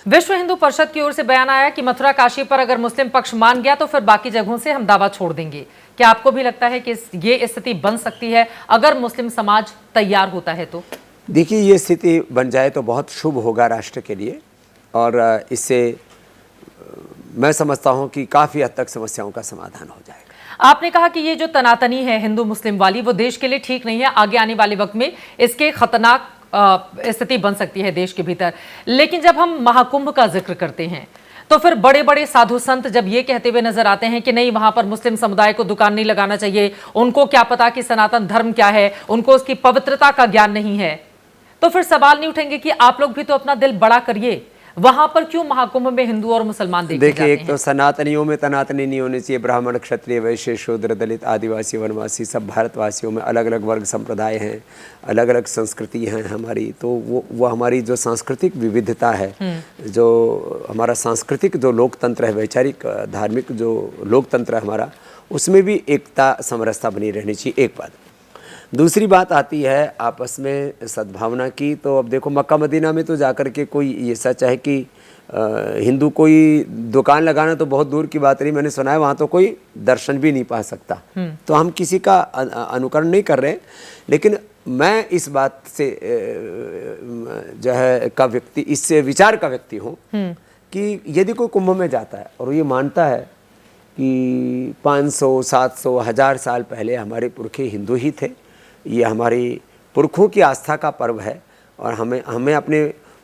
विश्व हिंदू परिषद की ओर से बयान आया कि मथुरा काशी पर अगर मुस्लिम पक्ष मान गया तो फिर बाकी जगहों से हम दावा छोड़ देंगे। क्या आपको भी लगता है कि ये स्थिति बन सकती है अगर मुस्लिम समाज तैयार होता है तो? देखिए, ये स्थिति बन जाए तो बहुत शुभ होगा राष्ट्र के लिए, और इससे मैं समझता हूं कि काफ़ी हद तक समस्याओं का समाधान हो जाएगा। आपने कहा कि ये जो तनातनी है हिंदू मुस्लिम वाली, वो देश के लिए ठीक नहीं है। आगे आने वाले वक्त में इसके खतरनाक स्थिति बन सकती है देश के भीतर। लेकिन जब हम महाकुंभ का जिक्र करते हैं तो फिर बड़े बड़े साधु संत जब ये कहते हुए नजर आते हैं कि नहीं, वहां पर मुस्लिम समुदाय को दुकान नहीं लगाना चाहिए, उनको क्या पता कि सनातन धर्म क्या है, उनको उसकी पवित्रता का ज्ञान नहीं है, तो फिर सवाल नहीं उठेंगे कि आप लोग भी तो अपना दिल बड़ा करिए, वहां पर क्यों महाकुंभ में हिंदू और मुसलमान देखे जाते हैं? देखिए, एक तो सनातनियों में तनातनी नहीं होनी चाहिए। ब्राह्मण, क्षत्रिय, वैश्य, शूद्र, दलित, आदिवासी, वनवासी, सब भारतवासियों में अलग अलग वर्ग संप्रदाय हैं, अलग अलग संस्कृति हैं हमारी। तो वो हमारी जो सांस्कृतिक विविधता है, जो हमारा सांस्कृतिक जो लोकतंत्र है, वैचारिक धार्मिक जो लोकतंत्र है हमारा, उसमें भी एकता समरसता बनी रहनी चाहिए, एक बात। दूसरी बात आती है आपस में सद्भावना की। तो अब देखो, मक्का मदीना में तो जाकर के कोई, ये सच है कि हिंदू कोई दुकान लगाना तो बहुत दूर की बात रही, मैंने सुना है वहाँ तो कोई दर्शन भी नहीं पा सकता। तो हम किसी का अनुकरण नहीं कर रहे, लेकिन मैं इस बात से जो है का व्यक्ति, इससे विचार का व्यक्ति हूँ कि यदि कोई कुंभ में जाता है और ये मानता है कि 500, 700, 1000 साल पहले हमारे पुरखे हिंदू ही थे, ये हमारी पुरखों की आस्था का पर्व है, और हमें अपने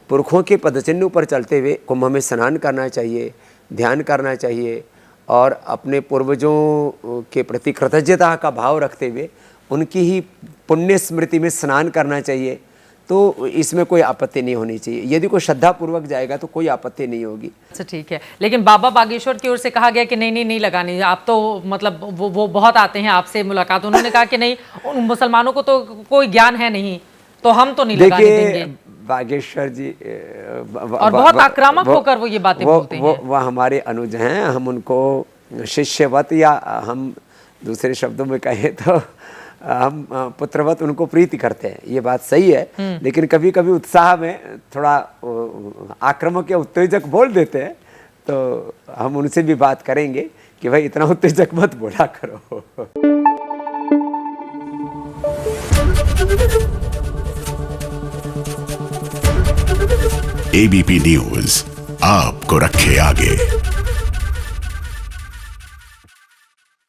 पुरखों के पदचिन्ह पर चलते हुए कुंभ में स्नान करना चाहिए, ध्यान करना चाहिए, और अपने पूर्वजों के प्रति कृतज्ञता का भाव रखते हुए उनकी ही पुण्य स्मृति में स्नान करना चाहिए। तो इसमें कोई आपत्ति नहीं होनी चाहिए। यदि कोई श्रद्धापूर्वक जाएगा तो कोई आपत्ति नहीं होगी। अच्छा, ठीक है। लेकिन बाबा बागेश्वर की ओर से कहा गया कि नहीं लगानी, आप तो मतलब वो बहुत आते हैं आपसे मुलाकात, उन्होंने कहा कि नहीं, उन मुसलमानों को तो कोई ज्ञान है नहीं, तो हम तो नहीं लगाने देंगे। बागेश्वर जी और बहुत आक्रामक होकर वो ये बातें बोलते हैं। वो हमारे अनुज हैं, हम उनको शिष्यवत, या हम दूसरे शब्दों में कहें तो हम पुत्रवत उनको प्रीति करते हैं, ये बात सही है। लेकिन कभी कभी उत्साह में थोड़ा आक्रामक या उत्तेजक बोल देते हैं, तो हम उनसे भी बात करेंगे कि भाई इतना उत्तेजक मत बोला करो। एबीपी न्यूज आपको रखे आगे।